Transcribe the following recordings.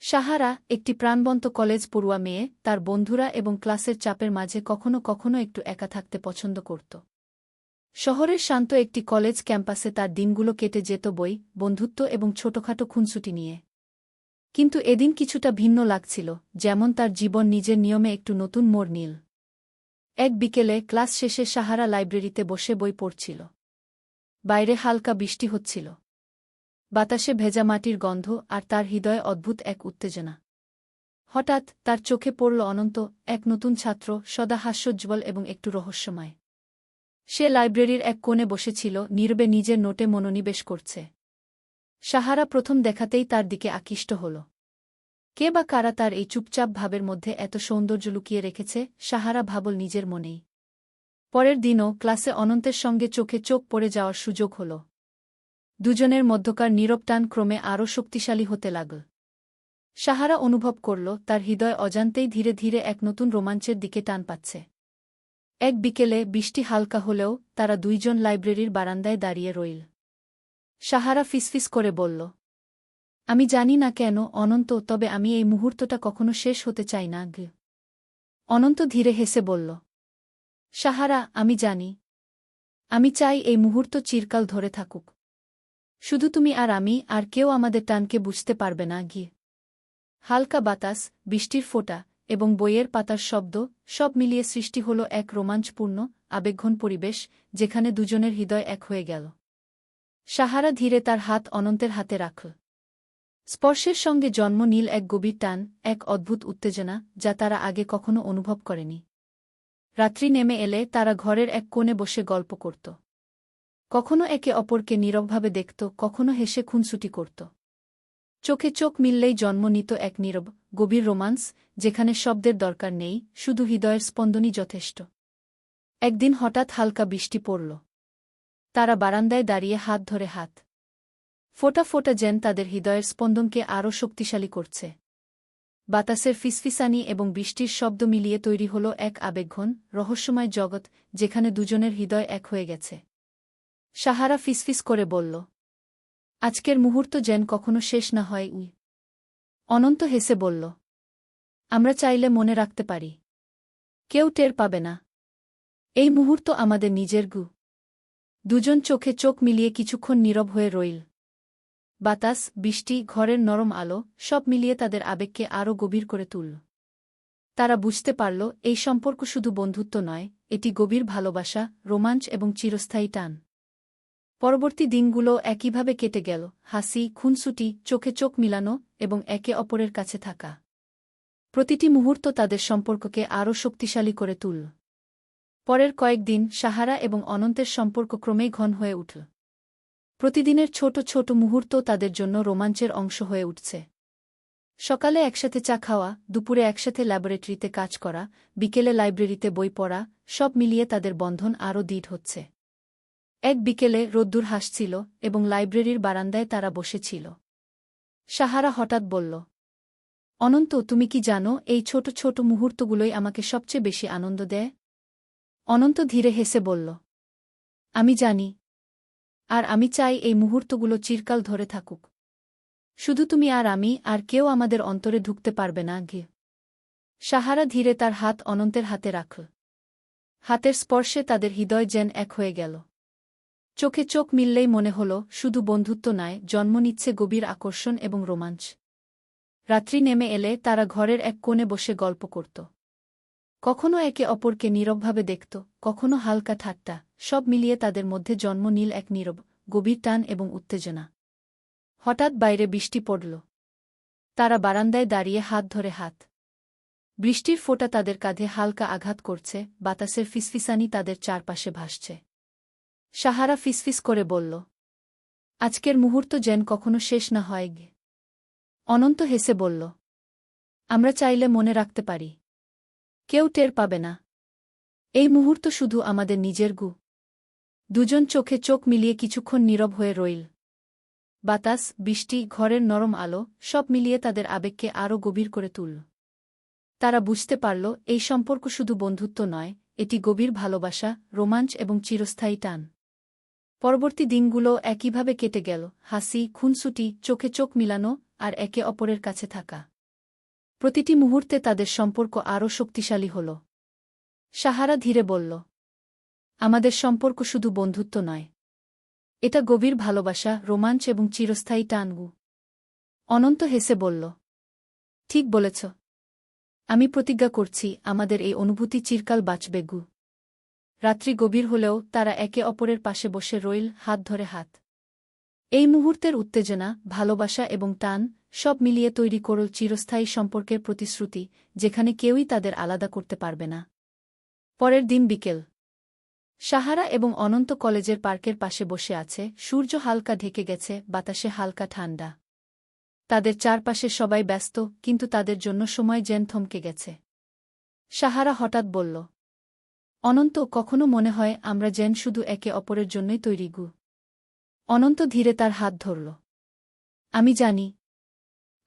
সাহারা একটি প্রাণবন্ত কলেজ পড়ুয়া মেয়ে, তার বন্ধুরা এবং ক্লাসের চাপের মাঝে কখনো কখনো একটু একা থাকতে পছন্দ করত। শহরের শান্ত একটি কলেজ ক্যাম্পাসে তার দিনগুলো কেটে যেত বই, বন্ধুত্ব এবং ছোটখাটো খুনসুটি নিয়ে। কিন্তু এদিন কিছুটা ভিন্ন লাগছিল, যেমন তার জীবন নিজের নিয়মে একটু নতুন মোড় নিল। এক বিকেলে ক্লাস শেষে সাহারা লাইব্রেরিতে বসে বই পড়ছিল। বাইরে হালকা বৃষ্টি হচ্ছিল। বাতাসে ভেজা মাটির গন্ধ আর তার হৃদয়ে অদ্ভুত এক উত্তেজনা। হঠাৎ তার চোখে পড়ল অনন্ত, এক নতুন ছাত্র, সদা হাস্যোজ্জ্বল এবং একটু রহস্যময়। সে লাইব্রেরির এক কোণে বসেছিল, নীরবে নিজের নোটে মনোনিবেশ করছে। সাহারা প্রথম দেখাতেই তার দিকে আকৃষ্ট হল। কে বা কারা তার এই চুপচাপ ভাবের মধ্যে এত সৌন্দর্য লুকিয়ে রেখেছে, সাহারা ভাবল নিজের মনেই। পরের দিনও ক্লাসে অনন্তের সঙ্গে চোখে চোখ পড়ে যাওয়ার সুযোগ হল। দুজনের মধ্যকার নীরব টান ক্রমে আরও শক্তিশালী হতে লাগল। সাহারা অনুভব করল তার হৃদয় অজান্তেই ধীরে ধীরে এক নতুন রোমাঞ্চের দিকে টান পাচ্ছে। এক বিকেলে বৃষ্টি হালকা হলেও তারা দুইজন লাইব্রেরির বারান্দায় দাঁড়িয়ে রইল। সাহারা ফিসফিস করে বলল, আমি জানি না কেন অনন্ত, তবে আমি এই মুহূর্তটা কখনো শেষ হতে চাই না। অনন্ত ধীরে হেসে বলল, সাহারা, আমি জানি। আমি চাই এই মুহূর্ত চিরকাল ধরে থাকুক। শুধু তুমি আর আমি, আর কেউ আমাদের টানকে বুঝতে পারবে না। হালকা বাতাস, বৃষ্টির ফোঁটা এবং বইয়ের পাতার শব্দ, সব মিলিয়ে সৃষ্টি হল এক রোমাঞ্চপূর্ণ, আবেগঘন পরিবেশ, যেখানে দুজনের হৃদয় এক হয়ে গেল। সাহারা ধীরে তার হাত অনন্তের হাতে রাখল। স্পর্শের সঙ্গে জন্ম নিল এক গভীর টান, এক অদ্ভুত উত্তেজনা, যা তারা আগে কখনো অনুভব করেনি। রাত্রি নেমে এলে তারা ঘরের এক কোণে বসে গল্প করত। কখনো একে অপরকে নীরবভাবে দেখত, কখনো হেসে খুনসুটি করত। চোখে চোখ মিললেই জন্ম নিত এক নীরব, গভীর রোমান্স, যেখানে শব্দের দরকার নেই, শুধু হৃদয়ের স্পন্দনই যথেষ্ট। একদিন হঠাৎ হালকা বৃষ্টি পড়ল। তারা বারান্দায় দাঁড়িয়ে হাত ধরে হাত। ফোঁটা ফোঁটা যেন তাদের হৃদয়ের স্পন্দনকে আরও শক্তিশালী করছে। বাতাসের ফিসফিসানি এবং বৃষ্টির শব্দ মিলিয়ে তৈরি হল এক আবেগঘন, রহস্যময় জগৎ, যেখানে দুজনের হৃদয় এক হয়ে গেছে। সাহারা ফিসফিস করে বলল, আজকের মুহূর্ত যেন কখনো শেষ না হয়। অনন্ত হেসে বলল, আমরা চাইলে মনে রাখতে পারি। কেউ টের পাবে না। এই মুহূর্ত আমাদের নিজের। দুজন চোখে চোখ মিলিয়ে কিছুক্ষণ নীরব হয়ে রইল। বাতাস, বৃষ্টি, ঘরের নরম আলো, সব মিলিয়ে তাদের আবেগকে আরও গভীর করে তুলল। তারা বুঝতে পারল, এই সম্পর্ক শুধু বন্ধুত্ব নয়, এটি গভীর ভালোবাসা, রোমাঞ্চ এবং চিরস্থায়ী টান। পরবর্তী দিনগুলো একইভাবে কেটে গেল, হাসি, খুনসুটি, চোখে চোখ মিলানো এবং একে অপরের কাছে থাকা। প্রতিটি মুহূর্ত তাদের সম্পর্ককে আরও শক্তিশালী করে তুলল। পরের কয়েকদিন সাহারা এবং অনন্তের সম্পর্ক ক্রমেই ঘন হয়ে উঠল। প্রতিদিনের ছোট ছোট মুহূর্ত তাদের জন্য রোমাঞ্চের অংশ হয়ে উঠছে। সকালে একসাথে চা খাওয়া, দুপুরে একসাথে ল্যাবরেটরিতে কাজ করা, বিকেলে লাইব্রেরিতে বই পড়া, সব মিলিয়ে তাদের বন্ধন আরও দৃঢ় হচ্ছে। এক বিকেলে রোদ্দুর হাসছিল এবং লাইব্রেরির বারান্দায় তারা বসেছিল। সাহারা হঠাৎ বলল, অনন্ত, তুমি কি জানো, এই ছোট ছোট মুহূর্তগুলোই আমাকে সবচেয়ে বেশি আনন্দ দেয়? অনন্ত ধীরে হেসে বলল, আমি জানি। আর আমি চাই এই মুহূর্তগুলো চিরকাল ধরে থাকুক। শুধু তুমি আর আমি, আর কেউ আমাদের অন্তরে ঢুকতে পারবে না। সাহারা ধীরে তার হাত অনন্তের হাতে রাখল। হাতের স্পর্শে তাদের হৃদয় যেন এক হয়ে গেল। চোখে চোখ মিললেই মনে হল, শুধু বন্ধুত্ব নয়, জন্ম নিচ্ছে গভীর আকর্ষণ এবং রোমাঞ্চ। রাত্রি নেমে এলে তারা ঘরের এক কোণে বসে গল্প করত। কখনো একে অপরকে নীরবভাবে দেখত, কখনো হালকা ঠাট্টা, সব মিলিয়ে তাদের মধ্যে জন্ম নিল এক নীরব, গভীর টান এবং উত্তেজনা। হঠাৎ বাইরে বৃষ্টি পড়ল। তারা বারান্দায় দাঁড়িয়ে হাত ধরে হাত। বৃষ্টির ফোঁটা তাদের কাঁধে হালকা আঘাত করছে, বাতাসের ফিসফিসানি তাদের চারপাশে ভাসছে। সাহারা ফিসফিস করে বলল, আজকের মুহূর্ত যেন কখনো শেষ না হয়। অনন্ত হেসে বলল, আমরা চাইলে মনে রাখতে পারি। কেউ টের পাবে না। এই মুহূর্ত শুধু আমাদের নিজের। দুজন চোখে চোখ মিলিয়ে কিছুক্ষণ নীরব হয়ে রইল। বাতাস, বৃষ্টি, ঘরের নরম আলো, সব মিলিয়ে তাদের আবেগকে আরও গভীর করে তুলল। তারা বুঝতে পারল, এই সম্পর্ক শুধু বন্ধুত্ব নয়, এটি গভীর ভালোবাসা, রোমাঞ্চ এবং চিরস্থায়ী টান। পরবর্তী দিনগুলো একইভাবে কেটে গেল, হাসি, খুনসুটি, চোখে চোখ মিলানো আর একে অপরের কাছে থাকা। প্রতিটি মুহূর্তে তাদের সম্পর্ক আরও শক্তিশালী হল। সাহারা ধীরে বলল, আমাদের সম্পর্ক শুধু বন্ধুত্ব নয়, এটা গভীর ভালোবাসা, রোমাঞ্চ এবং চিরস্থায়ী টানগু। অনন্ত হেসে বলল, ঠিক বলেছ। আমি প্রতিজ্ঞা করছি আমাদের এই অনুভূতি চিরকাল বাঁচবে গু। রাত্রি গভীর হলেও তারা একে অপরের পাশে বসে রইল, হাত ধরে হাত। এই মুহূর্তের উত্তেজনা, ভালোবাসা এবং টান সব মিলিয়ে তৈরি করল চিরস্থায়ী সম্পর্কের প্রতিশ্রুতি, যেখানে কেউই তাদের আলাদা করতে পারবে না। পরের দিন বিকেল। সাহারা এবং অনন্ত কলেজের পার্কের পাশে বসে আছে। সূর্য হালকা ঢেকে গেছে, বাতাসে হালকা ঠান্ডা। তাদের চারপাশে সবাই ব্যস্ত, কিন্তু তাদের জন্য সময় যেন থমকে গেছে। সাহারা হঠাৎ বলল, অনন্ত, কখনো মনে হয় আমরা যেন শুধু একে অপরের জন্যই তৈরি গু। অনন্ত ধীরে তার হাত ধরল। আমি জানি।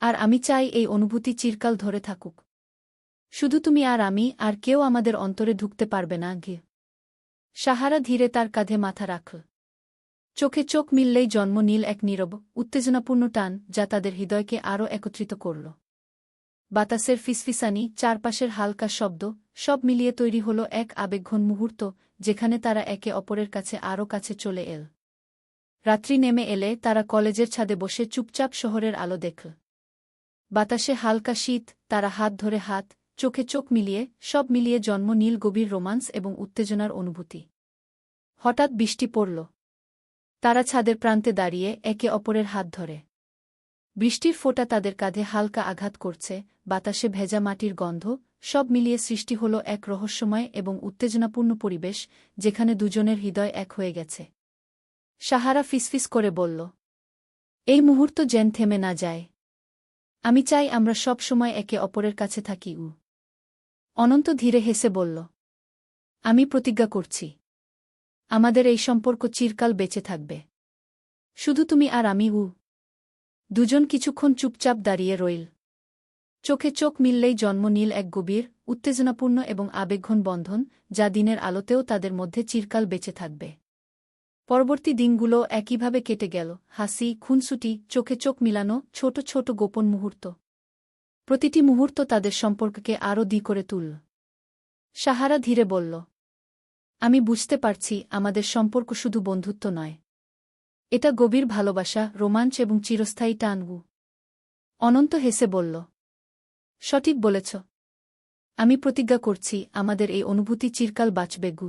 আর আমি চাই এই অনুভূতি চিরকাল ধরে থাকুক। শুধু তুমি আর আমি, আর কেউ আমাদের অন্তরে ঢুকতে পারবে না গে। সাহারা ধীরে তার কাঁধে মাথা রাখল। চোখে চোখ মিললেই জন্ম নিল এক নীরব, উত্তেজনাপূর্ণ টান, যা তাদের হৃদয়কে আরও একত্রিত করল। বাতাসের ফিসফিসানি, চারপাশের হালকা শব্দ, সব মিলিয়ে তৈরি হল এক আবেগঘন মুহূর্ত, যেখানে তারা একে অপরের কাছে আরও কাছে চলে এল। রাত্রি নেমে এলে তারা কলেজের ছাদে বসে চুপচাপ শহরের আলো দেখল। বাতাসে হালকা শীত, তারা হাত ধরে হাত, চোখে চোখ মিলিয়ে, সব মিলিয়ে জন্ম নীল গভীর রোমান্স এবং উত্তেজনার অনুভূতি। হঠাৎ বৃষ্টি পড়ল। তারা ছাদের প্রান্তে দাঁড়িয়ে একে অপরের হাত ধরে। বৃষ্টির ফোঁটা তাদের কাঁধে হালকা আঘাত করছে, বাতাসে ভেজা মাটির গন্ধ, সব মিলিয়ে সৃষ্টি হল এক রহস্যময় এবং উত্তেজনাপূর্ণ পরিবেশ, যেখানে দুজনের হৃদয় এক হয়ে গেছে। সাহারা ফিসফিস করে বলল, এই মুহূর্ত যেন থেমে না যায়। আমি চাই আমরা সব সময় একে অপরের কাছে থাকি। অনন্ত ধীরে হেসে বলল, আমি প্রতিজ্ঞা করছি আমাদের এই সম্পর্ক চিরকাল বেঁচে থাকবে। শুধু তুমি আর আমি। দুজন কিছুক্ষণ চুপচাপ দাঁড়িয়ে রইল। চোখে চোখ মিললেই জন্ম নিল এক গভীর, উত্তেজনাপূর্ণ এবং আবেগঘন বন্ধন, যা দিনের আলোতেও তাদের মধ্যে চিরকাল বেঁচে থাকবে। পরবর্তী দিনগুলো একইভাবে কেটে গেল, হাসি, খুনসুটি, চোখে চোখ মিলানো, ছোট ছোট গোপন মুহূর্ত। প্রতিটি মুহূর্ত তাদের সম্পর্ককে আরও দ্বিগুণ করে তুলল। সাহারা ধীরে বলল, আমি বুঝতে পারছি আমাদের সম্পর্ক শুধু বন্ধুত্ব নয়, এটা গভীর ভালোবাসা, রোমাঞ্চ এবং চিরস্থায়ী টানগু। অনন্ত হেসে বলল, সঠিক বলেছ। আমি প্রতিজ্ঞা করছি আমাদের এই অনুভূতি চিরকাল বাঁচবে গু।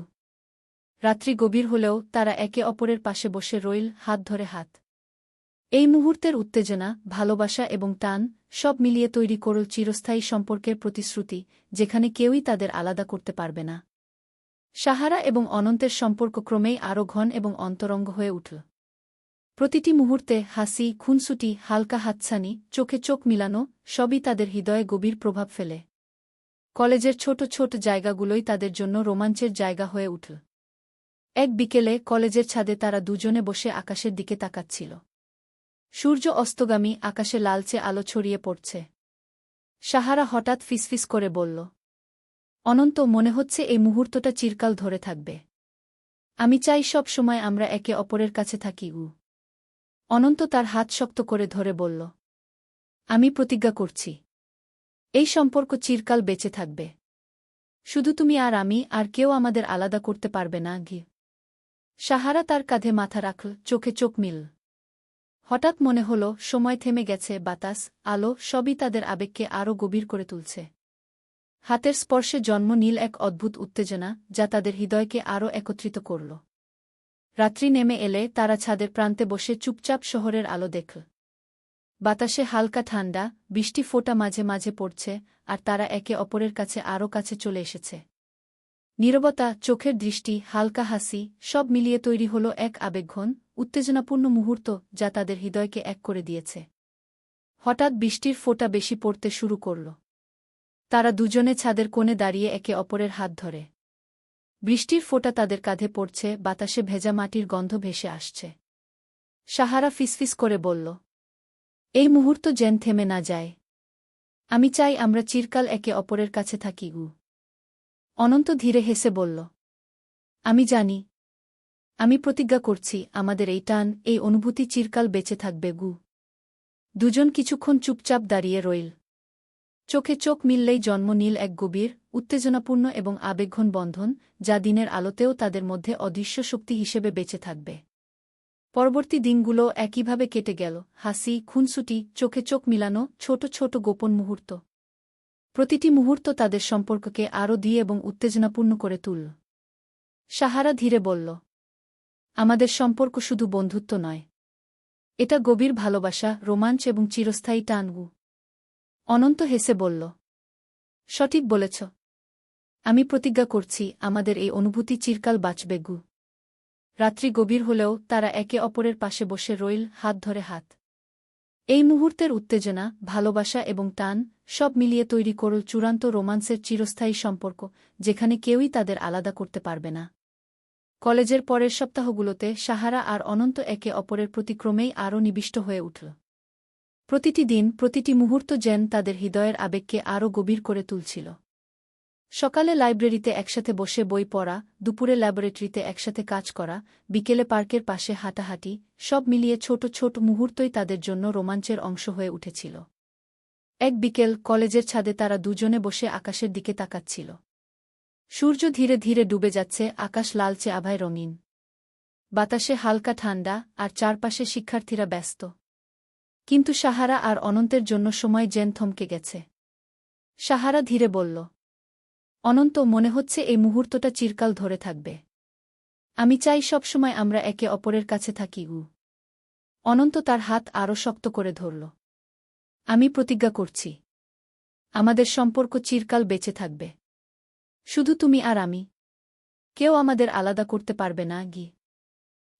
রাত্রি গভীর হলেও তারা একে অপরের পাশে বসে রইল, হাত ধরে হাত। এই মুহূর্তের উত্তেজনা, ভালোবাসা এবং টান সব মিলিয়ে তৈরি করল চিরস্থায়ী সম্পর্কের প্রতিশ্রুতি, যেখানে কেউই তাদের আলাদা করতে পারবে না। সাহারা এবং অনন্তের সম্পর্ক ক্রমেই আরও ঘন এবং অন্তরঙ্গ হয়ে উঠল। প্রতিটি মুহূর্তে হাসি, খুনসুটি, হালকা হাতছানি, চোখে চোখ মিলানো সবই তাদের হৃদয়ে গভীর প্রভাব ফেলে। কলেজের ছোট ছোট জায়গাগুলোই তাদের জন্য রোমাঞ্চের জায়গা হয়ে উঠল। এক বিকেলে কলেজের ছাদে তারা দুজনে বসে আকাশের দিকে তাকাচ্ছিল। সূর্য অস্তগামী, আকাশে লালচে আলো ছড়িয়ে পড়ছে। সাহারা হঠাৎ ফিসফিস করে বলল, অনন্ত, মনে হচ্ছে এই মুহূর্তটা চিরকাল ধরে থাকবে। আমি চাই সব সময় আমরা একে অপরের কাছে থাকি। অনন্ত তার হাত শক্ত করে ধরে বলল, আমি প্রতিজ্ঞা করছি এই সম্পর্ক চিরকাল বেঁচে থাকবে। শুধু তুমি আর আমি, আর কেউ আমাদের আলাদা করতে পারবে না গি। সাহারা তার কাঁধে মাথা রাখল, চোখে চোখ মিল। হঠাৎ মনে হল সময় থেমে গেছে, বাতাস, আলো সবই তাদের আবেগকে আরও গভীর করে তুলছে। হাতের স্পর্শে জন্ম নিল এক অদ্ভুত উত্তেজনা, যা তাদের হৃদয়কে আরও একত্রিত করল। রাত্রি নেমে এলে তারা ছাদের প্রান্তে বসে চুপচাপ শহরের আলো দেখল। বাতাসে হালকা ঠান্ডা, বৃষ্টি ফোঁটা মাঝে মাঝে পড়ছে, আর তারা একে অপরের কাছে আরও কাছে চলে এসেছে। নীরবতা, চোখের দৃষ্টি, হালকা হাসি সব মিলিয়ে তৈরি হল এক আবেগঘন, উত্তেজনাপূর্ণ মুহূর্ত, যা তাদের হৃদয়কে এক করে দিয়েছে। হঠাৎ বৃষ্টির ফোঁটা বেশি পড়তে শুরু করল। তারা দুজনে ছাদের কোণে দাঁড়িয়ে একে অপরের হাত ধরে। বৃষ্টির ফোঁটা তাদের কাঁধে পড়ছে, বাতাসে ভেজা মাটির গন্ধ ভেসে আসছে। সাহারা ফিসফিস করে বলল, এই মুহূর্ত যেন থেমে না যায়। আমি চাই আমরা চিরকাল একে অপরের কাছে থাকি। অনন্ত ধীরে হেসে বলল, আমি জানি। আমি প্রতিজ্ঞা করছি আমাদের এই টান, এই অনুভূতি চিরকাল বেঁচে থাকবে গু। দুজন কিছুক্ষণ চুপচাপ দাঁড়িয়ে রইল। চোখে চোখ মিললেই জন্ম নিল এক গভীর, উত্তেজনাপূর্ণ এবং আবেগঘন বন্ধন, যা দিনের আলোতেও তাদের মধ্যে অদৃশ্য শক্তি হিসেবে বেঁচে থাকবে। পরবর্তী দিনগুলো একইভাবে কেটে গেল, হাসি, খুনসুটি, চোখে চোখ মিলানো, ছোট ছোট গোপন মুহূর্ত। প্রতিটি মুহূর্ত তাদের সম্পর্ককে আরও দিয়ে এবং উত্তেজনাপূর্ণ করে তুলল। সাহারা ধীরে বলল, আমাদের সম্পর্ক শুধু বন্ধুত্ব নয়। এটা গভীর ভালোবাসা, রোমাঞ্চ এবং চিরস্থায়ী টানগু। অনন্ত হেসে বলল, সঠিক বলেছ। আমি প্রতিজ্ঞা করছি, আমাদের এই অনুভূতি চিরকাল বাঁচবে গু। রাত্রি গভীর হলেও তারা একে অপরের পাশে বসে রইল, হাত ধরে হাত। এই মুহূর্তের উত্তেজনা, ভালোবাসা এবং টান সব মিলিয়ে তৈরি করল চূড়ান্ত রোমান্সের চিরস্থায়ী সম্পর্ক, যেখানে কেউই তাদের আলাদা করতে পারবে না। কলেজের পরের সপ্তাহগুলোতে সাহারা আর অনন্ত একে অপরের প্রতি ক্রমেই আরও নিবিষ্ট হয়ে উঠল। প্রতিটি দিন, প্রতিটি মুহূর্ত যেন তাদের হৃদয়ের আবেগকে আরও গভীর করে তুলছিল। সকালে লাইব্রেরিতে একসাথে বসে বই পড়া, দুপুরে ল্যাবরেটরিতে একসাথে কাজ করা, বিকেলে পার্কের পাশে হাঁটাহাঁটি, সব মিলিয়ে ছোট ছোট মুহূর্তই তাদের জন্য রোমাঞ্চের অংশ হয়ে উঠেছিল। এক বিকেল, কলেজের ছাদে তারা দুজনে বসে আকাশের দিকে তাকাচ্ছিল। সূর্য ধীরে ধীরে ডুবে যাচ্ছে, আকাশ লালচে আভায় রঙিন। বাতাসে হালকা ঠান্ডা, আর চারপাশে শিক্ষার্থীরা ব্যস্ত। কিন্তু সাহারা আর অনন্তের জন্য সময় যেন থমকে গেছে। সাহারা ধীরে বলল, অনন্ত, মনে হচ্ছে এই মুহূর্তটা চিরকাল ধরে থাকবে। আমি চাই সবসময় আমরা একে অপরের কাছে থাকি। অনন্ত তার হাত আরও শক্ত করে ধরল। আমি প্রতিজ্ঞা করছি, আমাদের সম্পর্ক চিরকাল বেঁচে থাকবে। শুধু তুমি আর আমি। কেউ আমাদের আলাদা করতে পারবে না গি।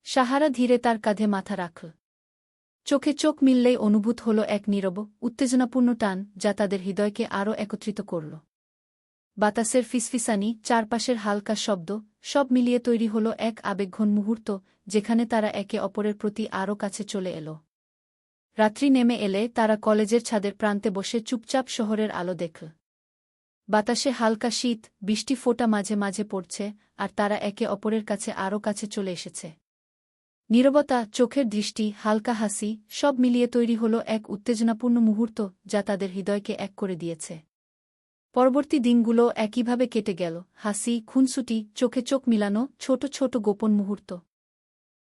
সাহারা ধীরে তার কাঁধে মাথা রাখল। চোখে চোখ মিললেই অনুভূত হল এক নীরব, উত্তেজনাপূর্ণ টান, যা তাদের হৃদয়কে আরও একত্রিত করল। বাতাসের ফিসফিসানি, চারপাশের হালকা শব্দ, সব মিলিয়ে তৈরি হল এক আবেগঘন মুহূর্ত, যেখানে তারা একে অপরের প্রতি আরও কাছে চলে এল। রাত্রি নেমে এলে তারা কলেজের ছাদের প্রান্তে বসে চুপচাপ শহরের আলো দেখল। বাতাসে হালকা শীত, বৃষ্টি ফোঁটা মাঝে মাঝে পড়ছে, আর তারা একে অপরের কাছে আরও কাছে চলে এসেছে। নীরবতা, চোখের দৃষ্টি, হালকা হাসি, সব মিলিয়ে তৈরি হল এক উত্তেজনাপূর্ণ মুহূর্ত, যা তাদের হৃদয়কে এক করে দিয়েছে। পরবর্তী দিনগুলো একইভাবে কেটে গেল, হাসি, খুনসুটি, চোখে চোখ মিলানো, ছোট ছোট গোপন মুহূর্ত।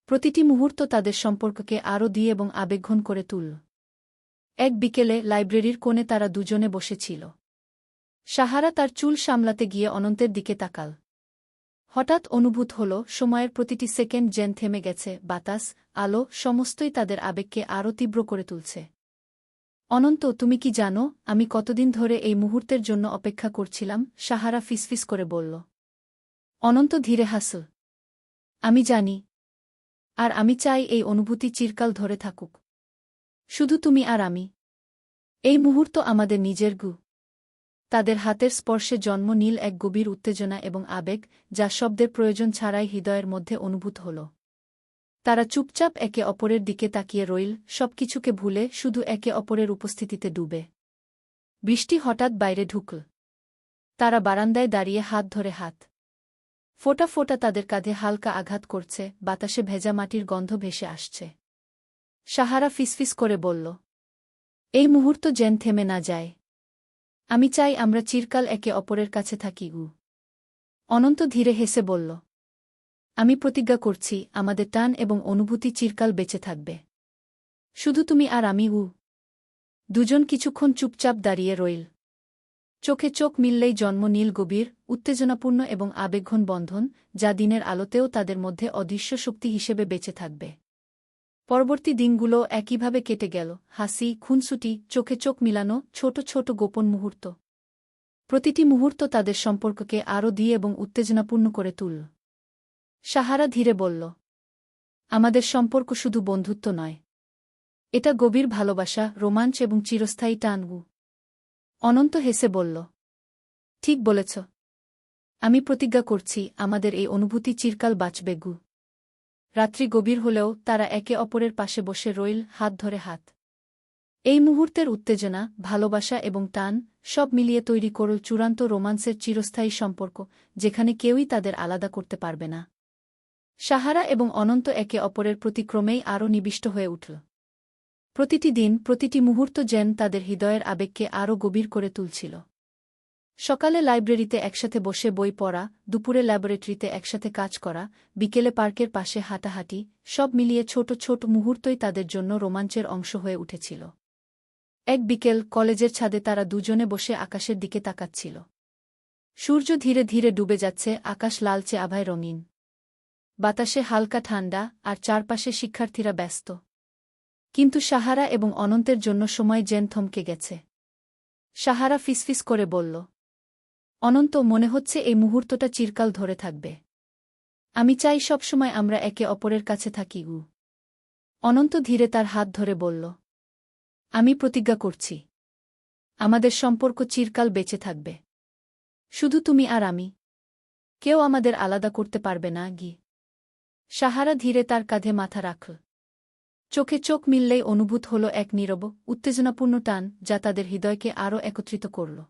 প্রতিটি মুহূর্ত তাদের সম্পর্ককে আরও দিয়ে এবং আবেগঘন করে তুলল। এক বিকেলে লাইব্রেরির কোণে তারা দুজনে বসেছিল। সাহারা তার চুল সামলাতে গিয়ে অনন্তের দিকে তাকাল। হঠাৎ অনুভূত হল, সময়ের প্রতিটি সেকেন্ড যেন থেমে গেছে, বাতাস, আলো, সমস্তই তাদের আবেগকে আরও তীব্র করে তুলছে। অনন্ত, তুমি কি জানো, আমি কতদিন ধরে এই মুহূর্তের জন্য অপেক্ষা করছিলাম? সাহারা ফিসফিস করে বলল। অনন্ত ধীরে হাসল। আমি জানি। আর আমি চাই এই অনুভূতি চিরকাল ধরে থাকুক। শুধু তুমি আর আমি। এই মুহূর্ত আমাদের নিজের গু। তাদের হাতের স্পর্শে জন্ম নিল এক গভীর উত্তেজনা এবং আবেগ, যা শব্দের প্রয়োজন ছাড়াই হৃদয়ের মধ্যে অনুভূত হল। তারা চুপচাপ একে অপরের দিকে তাকিয়ে রইল, সবকিছুকে ভুলে শুধু একে অপরের উপস্থিতিতে ডুবে। বৃষ্টি হঠাৎ বাইরে ঢুকল। তারা বারান্দায় দাঁড়িয়ে হাত ধরে হাত। ফোঁটা ফোঁটা তাদের কাঁধে হালকা আঘাত করছে, বাতাসে ভেজা মাটির গন্ধ ভেসে আসছে। সাহারা ফিসফিস করে বলল, এই মুহূর্ত যেন থেমে না যায়। আমি চাই আমরা চিরকাল একে অপরের কাছে থাকি। অনন্ত ধীরে হেসে বলল, আমি প্রতিজ্ঞা করছি, আমাদের টান এবং অনুভূতি চিরকাল বেঁচে থাকবে। শুধু তুমি আর আমি। দুজন কিছুক্ষণ চুপচাপ দাঁড়িয়ে রইল। চোখে চোখ মিললেই জন্ম নিল গভীর, উত্তেজনাপূর্ণ এবং আবেগঘন বন্ধন, যা দিনের আলোতেও তাদের মধ্যে অদৃশ্য শক্তি হিসেবে বেঁচে থাকবে। পরবর্তী দিনগুলো একইভাবে কেটে গেল, হাসি, খুনসুটি, চোখে চোখ মিলানো, ছোট ছোট গোপন মুহূর্ত। প্রতিটি মুহূর্ত তাদের সম্পর্ককে আরও দিয়ে এবং উত্তেজনাপূর্ণ করে তুলল। সাহারা ধীরে বলল, আমাদের সম্পর্ক শুধু বন্ধুত্ব নয়। এটা গভীর ভালোবাসা, রোমাঞ্চ এবং চিরস্থায়ী টানগু। অনন্ত হেসে বলল, ঠিক বলেছ। আমি প্রতিজ্ঞা করছি, আমাদের এই অনুভূতি চিরকাল বাঁচবে গু। রাত্রি গভীর হলেও তারা একে অপরের পাশে বসে রইল, হাত ধরে হাত। এই মুহূর্তের উত্তেজনা, ভালোবাসা এবং টান সব মিলিয়ে তৈরি করল চূড়ান্ত রোমান্সের চিরস্থায়ী সম্পর্ক, যেখানে কেউই তাদের আলাদা করতে পারবে না। সাহারা এবং অনন্ত একে অপরের প্রতি ক্রমেই আরও নিবিষ্ট হয়ে উঠল। প্রতিটি দিন, প্রতিটি মুহূর্ত যেন তাদের হৃদয়ের আবেগকে আরও গভীর করে তুলছিল। সকালে লাইব্রেরিতে একসাথে বসে বই পড়া, দুপুরে ল্যাবরেটরিতে একসাথে কাজ করা, বিকেলে পার্কের পাশে হাঁটাহাঁটি, সব মিলিয়ে ছোট ছোট মুহূর্তই তাদের জন্য রোমাঞ্চের অংশ হয়ে উঠেছিল। এক বিকেল, কলেজের ছাদে তারা দুজনে বসে আকাশের দিকে তাকাচ্ছিল। সূর্য ধীরে ধীরে ডুবে যাচ্ছে, আকাশ লালচে আভায় রঙিন। বাতাসে হালকা ঠান্ডা, আর চারপাশে শিক্ষার্থীরা ব্যস্ত। কিন্তু সাহারা এবং অনন্তের জন্য সময় যেন থমকে গেছে। সাহারা ফিসফিস করে বলল, অনন্ত, মনে হচ্ছে এই মুহূর্তটা চিরকাল ধরে থাকবে। আমি চাই সবসময় আমরা একে অপরের কাছে থাকি। অনন্ত ধীরে তার হাত ধরে বলল, আমি প্রতিজ্ঞা করছি, আমাদের সম্পর্ক চিরকাল বেঁচে থাকবে। শুধু তুমি আর আমি। কেউ আমাদের আলাদা করতে পারবে না। সাহারা ধীরে তার কাঁধে মাথা রাখল। চোখে চোখ মিললেই অনুভূত হল এক নীরব, উত্তেজনাপূর্ণ টান, যা তাদের হৃদয়কে আরও একত্রিত করল।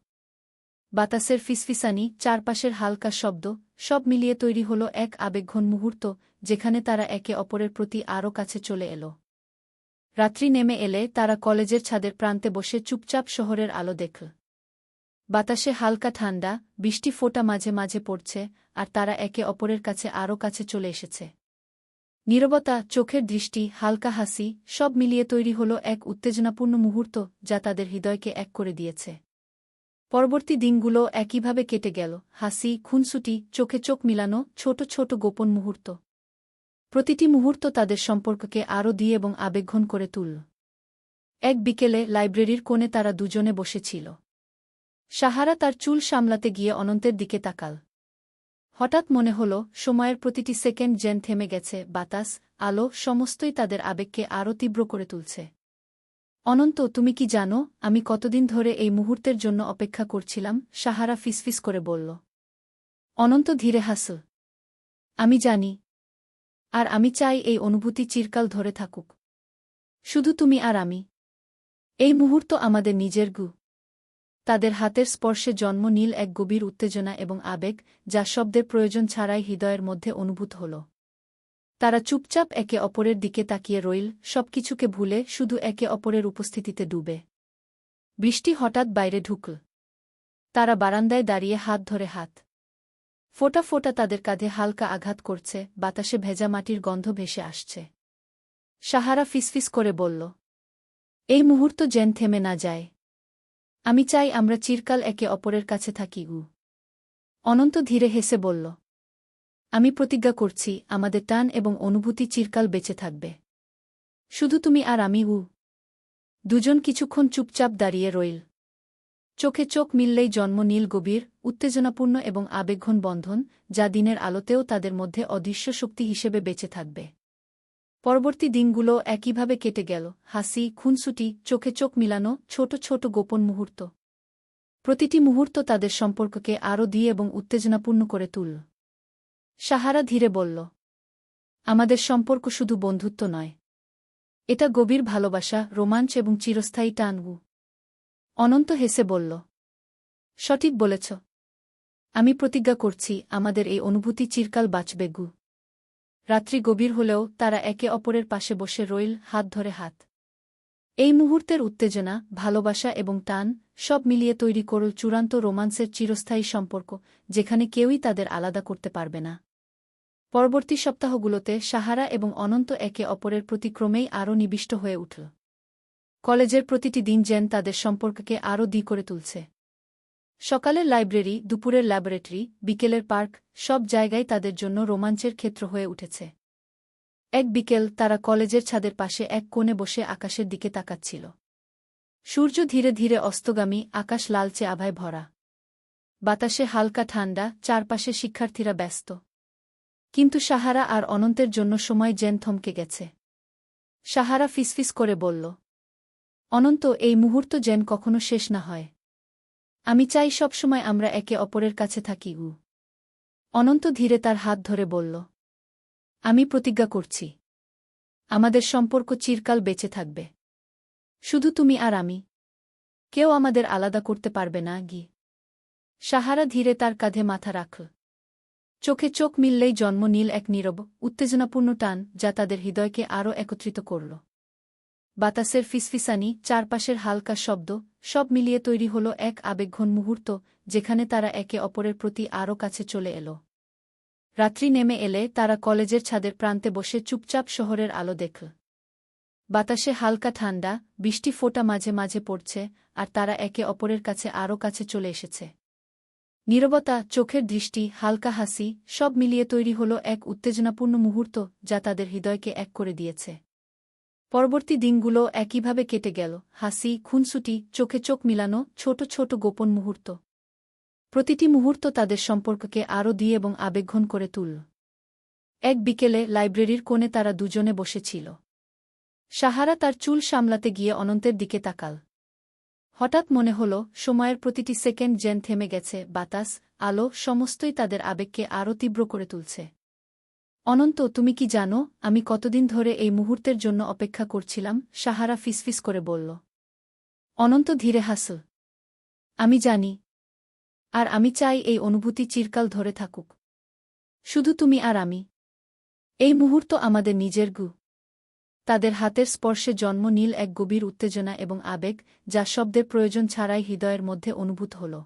বাতাসের ফিসফিসানি, চারপাশের হালকা শব্দ, সব মিলিয়ে তৈরি হল এক আবেগঘন মুহূর্ত, যেখানে তারা একে অপরের প্রতি আরও কাছে চলে এল। রাত্রি নেমে এলে তারা কলেজের ছাদের প্রান্তে বসে চুপচাপ শহরের আলো দেখল। বাতাসে হালকা ঠান্ডা, বৃষ্টি ফোঁটা মাঝে মাঝে পড়ছে, আর তারা একে অপরের কাছে আরও কাছে চলে এসেছে। নীরবতা, চোখের দৃষ্টি, হালকা হাসি, সব মিলিয়ে তৈরি হল এক উত্তেজনাপূর্ণ মুহূর্ত, যা তাদের হৃদয়কে এক করে দিয়েছে। পরবর্তী দিনগুলো একইভাবে কেটে গেল, হাসি, খুনসুটি, চোখে চোখ মিলানো, ছোট ছোট গোপন মুহূর্ত। প্রতিটি মুহূর্ত তাদের সম্পর্ককে আরও দিয়ে এবং আবেগঘন করে তুলল। এক বিকেলে লাইব্রেরির কোণে তারা দুজনে বসেছিল। সাহারা তার চুল সামলাতে গিয়ে অনন্তের দিকে তাকাল। হঠাৎ মনে হল, সময়ের প্রতিটি সেকেন্ড যেন থেমে গেছে, বাতাস, আলো, সমস্তই তাদের আবেগকে আরও তীব্র করে তুলছে। অনন্ত, তুমি কি জানো, আমি কতদিন ধরে এই মুহূর্তের জন্য অপেক্ষা করছিলাম? সাহারা ফিসফিস করে বলল। অনন্ত ধীরে হাসল। আমি জানি। আর আমি চাই এই অনুভূতি চিরকাল ধরে থাকুক। শুধু তুমি আর আমি। এই মুহূর্ত আমাদের নিজের। তাদের হাতের স্পর্শে জন্ম নিল এক গভীর উত্তেজনা এবং আবেগ, যা শব্দের প্রয়োজন ছাড়াই হৃদয়ের মধ্যে অনুভূত হল। তারা চুপচাপ একে অপরের দিকে তাকিয়ে রইল, সবকিছুকে ভুলে শুধু একে অপরের উপস্থিতিতে ডুবে। বৃষ্টি হঠাৎ বাইরে ঢুকল। তারা বারান্দায় দাঁড়িয়ে হাত ধরে হাত। ফোঁটা ফোঁটা তাদের কাঁধে হালকা আঘাত করছে, বাতাসে ভেজা মাটির গন্ধ ভেসে আসছে। সাহারা ফিসফিস করে বলল, এই মুহূর্ত যেন থেমে না যায়। আমি চাই আমরা চিরকাল একে অপরের কাছে থাকি। অনন্ত ধীরে হেসে বলল, আমি প্রতিজ্ঞা করছি, আমাদের টান এবং অনুভূতি চিরকাল বেঁচে থাকবে। শুধু তুমি আর আমি। দুজন কিছুক্ষণ চুপচাপ দাঁড়িয়ে রইল। চোখে চোখ মিললেই জন্ম নীল গভীর, উত্তেজনাপূর্ণ এবং আবেগঘন বন্ধন, যা দিনের আলোতেও তাদের মধ্যে অদৃশ্য শক্তি হিসেবে বেঁচে থাকবে। পরবর্তী দিনগুলো একইভাবে কেটে গেল, হাসি, খুনসুটি, চোখে চোখ মিলানো, ছোট ছোট গোপন মুহূর্ত। প্রতিটি মুহূর্ত তাদের সম্পর্ককে আরও দিয়ে এবং উত্তেজনাপূর্ণ করে তুলল। সাহারা ধীরে বলল, আমাদের সম্পর্ক শুধু বন্ধুত্ব নয়। এটা গভীর ভালোবাসা, রোমাঞ্চ এবং চিরস্থায়ী টান। অনন্ত হেসে বলল, সঠিক বলেছ। আমি প্রতিজ্ঞা করছি, আমাদের এই অনুভূতি চিরকাল বাঁচবে। রাত্রি গভীর হলেও তারা একে অপরের পাশে বসে রইল, হাত ধরে হাত। এই মুহূর্তের উত্তেজনা, ভালোবাসা এবং টান, সব মিলিয়ে তৈরি করল চূড়ান্ত রোমান্সের চিরস্থায়ী সম্পর্ক, যেখানে কেউই তাদের আলাদা করতে পারবে না। পরবর্তী সপ্তাহগুলোতে সাহারা এবং অনন্ত একে অপরের প্রতি ক্রমেই আরও নিবিষ্ট হয়ে উঠল। কলেজের প্রতিটি দিন যেন তাদের সম্পর্ককে আরও দ্বিগুণ করে তুলছে। সকালের লাইব্রেরি, দুপুরের ল্যাবরেটরি, বিকেলের পার্ক, সব জায়গায় তাদের জন্য রোমাঞ্চের ক্ষেত্র হয়ে উঠেছে। এক বিকেল তারা কলেজের ছাদের পাশে এক কোণে বসে আকাশের দিকে তাকাচ্ছিল। সূর্য ধীরে ধীরে অস্তগামী, আকাশ লালচে আভায় ভরা। বাতাসে হালকা ঠান্ডা, চারপাশে শিক্ষার্থীরা ব্যস্ত। কিন্তু সাহারা আর অনন্তের জন্য সময় যেন থমকে গেছে। সাহারা ফিসফিস করে বলল, অনন্ত, এই মুহূর্ত যেন কখনো শেষ না হয়। আমি চাই সবসময় আমরা একে অপরের কাছে থাকি। অনন্ত ধীরে তার হাত ধরে বলল, আমি প্রতিজ্ঞা করছি, আমাদের সম্পর্ক চিরকাল বেঁচে থাকবে। শুধু তুমি আর আমি। কেউ আমাদের আলাদা করতে পারবে না। সাহারা ধীরে তার কাঁধে মাথা রাখল। চোখে চোখ মিললেই জন্ম নিল এক নীরব, উত্তেজনাপূর্ণ টান, যা তাদের হৃদয়কে আরও একত্রিত করল। বাতাসের ফিসফিসানি, চারপাশের হালকা শব্দ, সব মিলিয়ে তৈরি হল এক আবেগঘন মুহূর্ত, যেখানে তারা একে অপরের প্রতি আরও কাছে চলে এল। রাত্রি নেমে এলে তারা কলেজের ছাদের প্রান্তে বসে চুপচাপ শহরের আলো দেখল। বাতাসে হালকা ঠান্ডা, বৃষ্টি ফোঁটা মাঝে মাঝে পড়ছে, আর তারা একে অপরের কাছে আরও কাছে চলে এসেছে। নীরবতা, চোখের দৃষ্টি, হালকা হাসি, সব মিলিয়ে তৈরি হল এক উত্তেজনাপূর্ণ মুহূর্ত, যা তাদের হৃদয়কে এক করে দিয়েছে। পরবর্তী দিনগুলো একইভাবে কেটে গেল, হাসি, খুনসুটি, চোখে চোখ মিলানো, ছোট ছোট গোপন মুহূর্ত। প্রতিটি মুহূর্ত তাদের সম্পর্ককে আরও দিয়ে এবং আবেগঘন করে তুলল। এক বিকেলে লাইব্রেরির কোণে তারা দুজনে বসেছিল। সাহারা তার চুল সামলাতে গিয়ে অনন্তের দিকে তাকাল। হঠাৎ মনে হল, সময়ের প্রতিটি সেকেন্ড যেন থেমে গেছে, বাতাস, আলো, সমস্তই তাদের আবেগকে আরও তীব্র করে তুলছে। অনন্ত, তুমি কি জানো, আমি কতদিন ধরে এই মুহূর্তের জন্য অপেক্ষা করছিলাম? সাহারা ফিসফিস করে বলল। অনন্ত ধীরে হাসল। আমি জানি। আর আমি চাই এই অনুভূতি চিরকাল ধরে থাকুক। শুধু তুমি আর আমি। এই মুহূর্ত আমাদের নিজের গু। তাদের হাতের স্পর্শে জন্ম নীল এক গভীর উত্তেজনা এবং আবেগ, যা শব্দের প্রয়োজন ছাড়াই হৃদয়ের মধ্যে অনুভূত হল।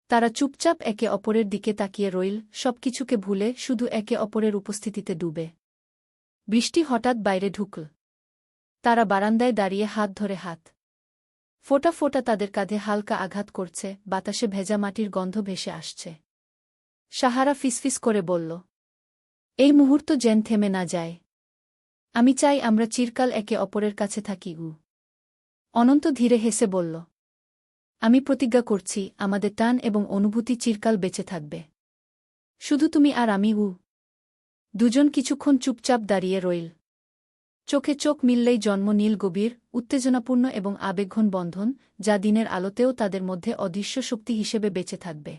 তারা চুপচাপ একে অপরের দিকে তাকিয়ে রইল, সবকিছুকে ভুলে শুধু একে অপরের উপস্থিতিতে ডুবে। বৃষ্টি হঠাৎ বাইরে ঢুকল। তারা বারান্দায় দাঁড়িয়ে হাত ধরে হাত। ফোঁটা ফোঁটা তাদের কাঁধে হালকা আঘাত করছে, বাতাসে ভেজা মাটির গন্ধ ভেসে আসছে। সাহারা ফিসফিস করে বলল, এই মুহূর্ত যেন থেমে না যায়। আমি চাই আমরা চিরকাল একে অপরের কাছে থাকি। অনন্ত ধীরে হেসে বলল, আমি প্রতিজ্ঞা করছি, আমাদের টান এবং অনুভূতি চিরকাল বেঁচে থাকবে। শুধু তুমি আর আমি। দুজন কিছুক্ষণ চুপচাপ দাঁড়িয়ে রইল। চোখে চোখ মিললেই জন্ম নীল গভীর, উত্তেজনাপূর্ণ এবং আবেগঘন বন্ধন, যা দিনের আলোতেও তাদের মধ্যে অদৃশ্য শক্তি হিসেবে বেঁচে থাকবে।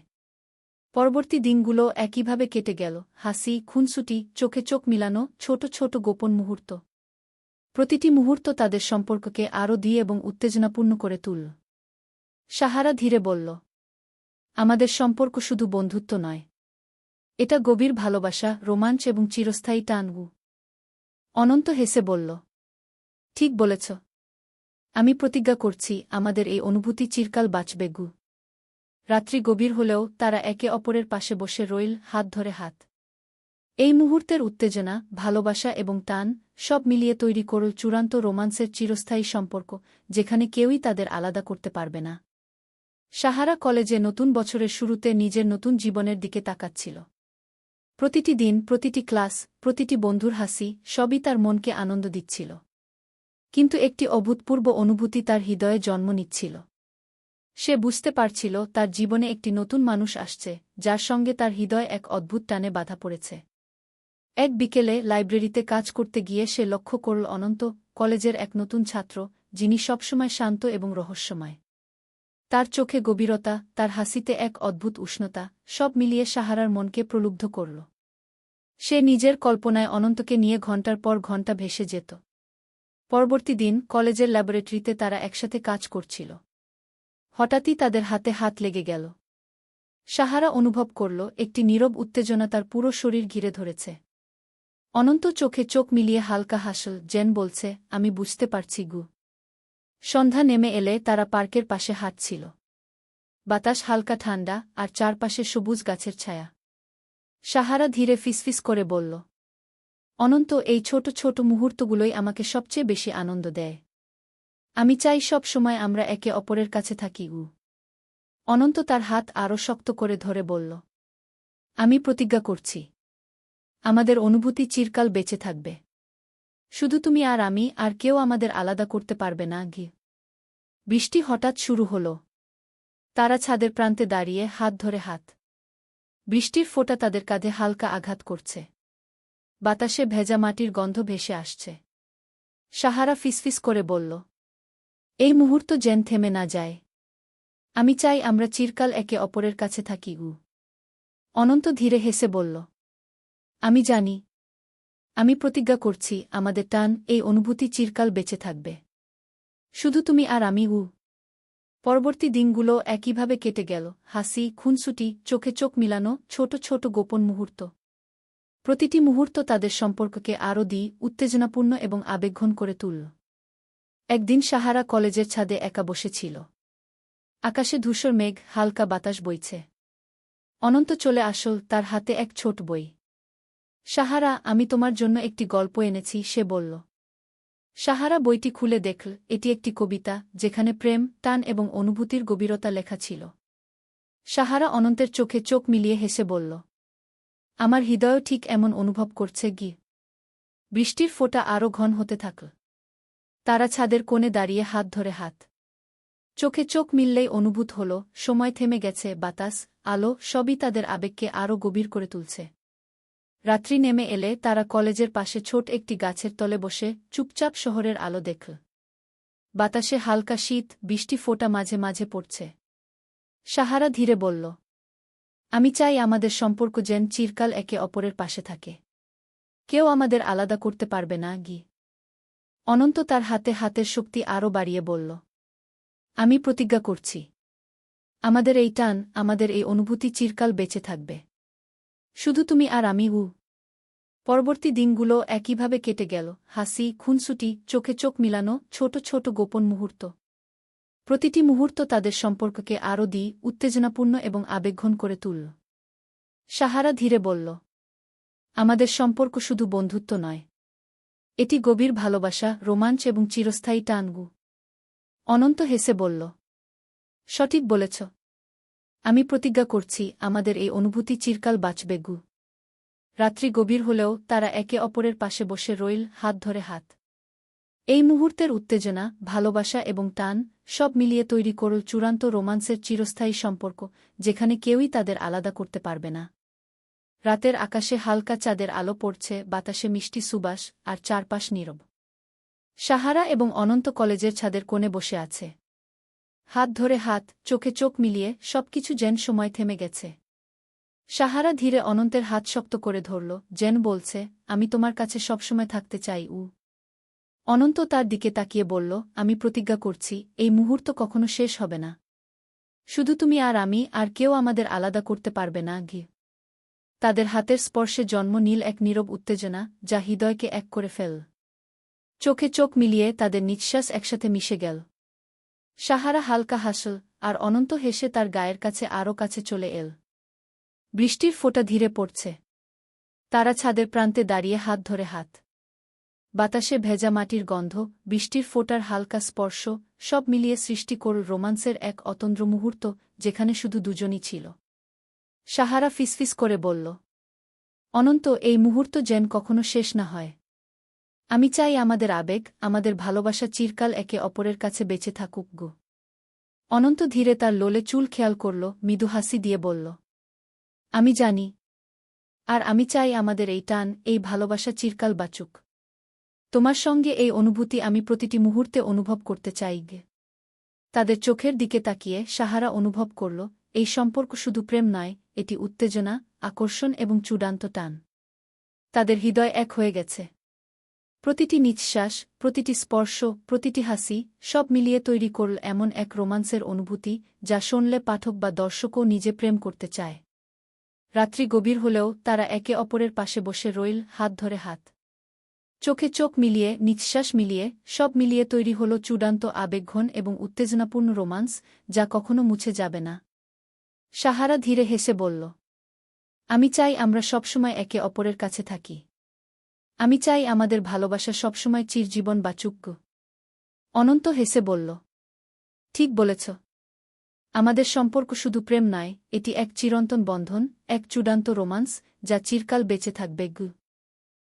পরবর্তী দিনগুলো একইভাবে কেটে গেল, হাসি, খুনসুটি, চোখে চোখ মিলানো, ছোট ছোট গোপন মুহূর্ত। প্রতিটি মুহূর্ত তাদের সম্পর্ককে আরও দিয়ে এবং উত্তেজনাপূর্ণ করে তুলল। সাহারা ধীরে বলল, আমাদের সম্পর্ক শুধু বন্ধুত্ব নয়। এটা গভীর ভালোবাসা, রোমাঞ্চ এবং চিরস্থায়ী টান। অনন্ত হেসে বলল, ঠিক বলেছ। আমি প্রতিজ্ঞা করছি, আমাদের এই অনুভূতি চিরকাল বাঁচবে। রাত্রি গভীর হলেও তারা একে অপরের পাশে বসে রইল, হাত ধরে হাত। এই মুহূর্তের উত্তেজনা, ভালোবাসা এবং টান, সব মিলিয়ে তৈরি করল চূড়ান্ত রোমান্সের চিরস্থায়ী সম্পর্ক, যেখানে কেউই তাদের আলাদা করতে পারবে না। সাহারা কলেজে নতুন বছরের শুরুতে নিজের নতুন জীবনের দিকে তাকাচ্ছিল। প্রতিটি দিন, প্রতিটি ক্লাস, প্রতিটি বন্ধুর হাসি, সবই তার মনকে আনন্দ দিচ্ছিল। কিন্তু একটি অভূতপূর্ব অনুভূতি তার হৃদয়ে জন্ম নিচ্ছিল। সে বুঝতে পারছিল তার জীবনে একটি নতুন মানুষ আসছে, যার সঙ্গে তার হৃদয় এক অদ্ভুত টানে বাধা পড়েছে। এক বিকেলে লাইব্রেরিতে কাজ করতে গিয়ে সে লক্ষ্য করল অনন্ত, কলেজের এক নতুন ছাত্র, যিনি সবসময় শান্ত এবং রহস্যময়। তার চোখে গভীরতা, তার হাসিতে এক অদ্ভুত উষ্ণতা, সব মিলিয়ে সাহারার মনকে প্রলুব্ধ করল। সে নিজের কল্পনায় অনন্তকে নিয়ে ঘণ্টার পর ঘণ্টা ভেসে যেত। পরবর্তী দিন কলেজের ল্যাবরেটরিতে তারা একসাথে কাজ করছিল। হঠাৎই তাদের হাতে হাত লেগে গেল। সাহারা অনুভব করল একটি নীরব উত্তেজনা তার পুরো শরীর ঘিরে ধরেছে। অনন্ত চোখে চোখ মিলিয়ে হালকা হাসল, যেন বলছে, আমি বুঝতে পারছি। সন্ধ্যা নেমে এলে তারা পার্কের পাশে হাঁটছিল। বাতাস হালকা ঠান্ডা, আর চারপাশে সবুজ গাছের ছায়া। সাহারা ধীরে ফিসফিস করে বলল, অনন্ত, এই ছোট ছোট মুহূর্তগুলোই আমাকে সবচেয়ে বেশি আনন্দ দেয়। আমি চাই সব সময় আমরা একে অপরের কাছে থাকি। অনন্ত তার হাত আরও শক্ত করে ধরে বলল, আমি প্রতিজ্ঞা করছি, আমাদের অনুভূতি চিরকাল বেঁচে থাকবে। শুধু তুমি আর আমি, আর কেউ আমাদের আলাদা করতে পারবে না। বৃষ্টি হঠাৎ শুরু হল। তারা ছাদের প্রান্তে দাঁড়িয়ে হাত ধরে হাত। বৃষ্টির ফোঁটা তাদের কাঁধে হালকা আঘাত করছে। বাতাসে ভেজা মাটির গন্ধ ভেসে আসছে। সাহারা ফিসফিস করে বলল, এই মুহূর্ত যেন থেমে না যায়। আমি চাই আমরা চিরকাল একে অপরের কাছে থাকি। অনন্ত ধীরে হেসে বলল, আমি জানি। আমি প্রতিজ্ঞা করছি, আমাদের টান, এই অনুভূতি চিরকাল বেঁচে থাকবে। শুধু তুমি আর আমি। পরবর্তী দিনগুলো একইভাবে কেটে গেল, হাসি, খুনসুটি, চোখে চোখ মিলানো, ছোট ছোট গোপন মুহূর্ত। প্রতিটি মুহূর্ত তাদের সম্পর্ককে আরও উত্তেজনাপূর্ণ এবং আবেগঘন করে তুলল। একদিন সাহারা কলেজের ছাদে একা বসেছিল। আকাশে ধূসর মেঘ, হালকা বাতাস বইছে। অনন্ত চলে আসল, তার হাতে এক ছোট বই। সাহারা, আমি তোমার জন্য একটি গল্প এনেছি, সে বলল। সাহারা বইটি খুলে দেখল, এটি একটি কবিতা, যেখানে প্রেম, টান এবং অনুভূতির গভীরতা লেখা ছিল। সাহারা অনন্তের চোখে চোখ মিলিয়ে হেসে বলল, আমার হৃদয়ও ঠিক এমন অনুভব করছে গি। বৃষ্টির ফোঁটা আরও ঘন হতে থাকল। তারা ছাদের কোণে দাঁড়িয়ে হাত ধরে হাত। চোখে চোখ মিললেই অনুভূত হল, সময় থেমে গেছে, বাতাস, আলো সবই তাদের আবেগকে আরও গভীর করে তুলছে। রাত্রি নেমে এলে তারা কলেজের পাশে ছোট একটি গাছের তলে বসে চুপচাপ শহরের আলো দেখল। বাতাসে হালকা শীত, বৃষ্টি ফোঁটা মাঝে মাঝে পড়ছে। সাহারা ধীরে বলল, আমি চাই আমাদের সম্পর্ক যেন চিরকাল একে অপরের পাশে থাকে। কেউ আমাদের আলাদা করতে পারবে না গি। অনন্ত তার হাতে হাতের শক্তি আরও বাড়িয়ে বলল, আমি প্রতিজ্ঞা করছি, আমাদের এই টান, আমাদের এই অনুভূতি চিরকাল বেঁচে থাকবে। শুধু তুমি আর আমি। পরবর্তী দিনগুলো একইভাবে কেটে গেল, হাসি, খুনসুটি, চোখে চোখ মিলানো, ছোট ছোট গোপন মুহূর্ত। প্রতিটি মুহূর্ত তাদের সম্পর্ককে আরও উত্তেজনাপূর্ণ এবং আবেগঘন করে তুলল। সাহারা ধীরে বলল, আমাদের সম্পর্ক শুধু বন্ধুত্ব নয়, এটি গভীর ভালোবাসা, রোমাঞ্চ এবং চিরস্থায়ী টানগু। অনন্ত হেসে বলল, সঠিক বলেছ, আমি প্রতিজ্ঞা করছি, আমাদের এই অনুভূতি চিরকাল বাঁচবে গু। রাত্রি গভীর হলেও তারা একে অপরের পাশে বসে রইল, হাত ধরে হাত। এই মুহূর্তের উত্তেজনা, ভালোবাসা এবং টান সব মিলিয়ে তৈরি করল চূড়ান্ত রোমান্সের চিরস্থায়ী সম্পর্ক, যেখানে কেউই তাদের আলাদা করতে পারবে না। রাতের আকাশে হালকা চাঁদের আলো পড়ছে, বাতাসে মিষ্টি সুবাস, আর চারপাশ নীরব। সাহারা এবং অনন্ত কলেজের ছাদের কোণে বসে আছে। হাত ধরে হাত, চোখে চোখ মিলিয়ে, সবকিছু যেন সময় থেমে গেছে। সাহারা ধীরে অনন্তের হাত শক্ত করে ধরল, যেন বলছে, আমি তোমার কাছে সবসময় থাকতে চাই। অনন্ত তার দিকে তাকিয়ে বলল, আমি প্রতিজ্ঞা করছি, এই মুহূর্ত কখনো শেষ হবে না। শুধু তুমি আর আমি, আর কেউ আমাদের আলাদা করতে পারবে না গি। তাদের হাতের স্পর্শে জন্ম নীল এক নীরব উত্তেজনা, যা হৃদয়কে এক করে ফেল। চোখে চোখ মিলিয়ে তাদের নিঃশ্বাস একসাথে মিশে গেল। সাহারা হালকা হাসল, আর অনন্ত হেসে তার গায়ের কাছে আরও কাছে চলে এল। বৃষ্টির ফোঁটা ধীরে পড়ছে। তারা ছাদের প্রান্তে দাঁড়িয়ে হাত ধরে হাত। বাতাসে ভেজা মাটির গন্ধ, বৃষ্টির ফোঁটার হালকা স্পর্শ সব মিলিয়ে সৃষ্টি করল রোমান্সের এক অতন্দ্র মুহূর্ত, যেখানে শুধু দুজনই ছিল। সাহারা ফিসফিস করে বলল, অনন্ত, এই মুহূর্ত যেন কখনো শেষ না হয়। আমি চাই আমাদের আবেগ, আমাদের ভালোবাসা চিরকাল একে অপরের কাছে বেঁচে থাকুক গো। অনন্ত ধীরে তার লোলে চুল খেয়াল করল, মৃদু হাসি দিয়ে বলল, আমি জানি। আর আমি চাই আমাদের এই টান, এই ভালোবাসা চিরকাল বাঁচুক। তোমার সঙ্গে এই অনুভূতি আমি প্রতিটি মুহূর্তে অনুভব করতে চাই গে। তাদের চোখের দিকে তাকিয়ে সাহারা অনুভব করল, এই সম্পর্ক শুধু প্রেম নয়, এটি উত্তেজনা, আকর্ষণ এবং চূড়ান্ত টান। তাদের হৃদয় এক হয়ে গেছে। প্রতিটি নিঃশ্বাস, প্রতিটি স্পর্শ, প্রতিটি হাসি সব মিলিয়ে তৈরি করল এমন এক রোমান্সের অনুভূতি, যা শুনলে পাঠক বা দর্শকও নিজে প্রেম করতে চায়। রাত্রি গভীর হলেও তারা একে অপরের পাশে বসে রইল, হাত ধরে হাত। চোখে চোখ মিলিয়ে, নিঃশ্বাস মিলিয়ে, সব মিলিয়ে তৈরি হল চূড়ান্ত আবেগঘন এবং উত্তেজনাপূর্ণ রোমান্স, যা কখনো মুছে যাবে না। সাহারা ধীরে হেসে বলল, আমি চাই আমরা সবসময় একে অপরের কাছে থাকি। আমি চাই আমাদের ভালোবাসা সবসময় চিরজীবন বাঁচুক গো। অনন্ত হেসে বলল, ঠিক বলেছ, আমাদের সম্পর্ক শুধু প্রেম নয়, এটি এক চিরন্তন বন্ধন, এক চূড়ান্ত রোমান্স, যা চিরকাল বেঁচে থাকবে গু।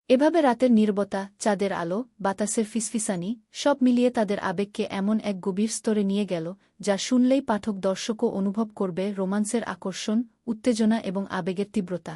এভাবে রাতের নীরবতা, চাঁদের আলো, বাতাসের ফিসফিসানি সব মিলিয়ে তাদের আবেগকে এমন এক গভীর স্তরে নিয়ে গেল, যা শুনলেই পাঠক দর্শকও অনুভব করবে রোমান্সের আকর্ষণ, উত্তেজনা এবং আবেগের তীব্রতা।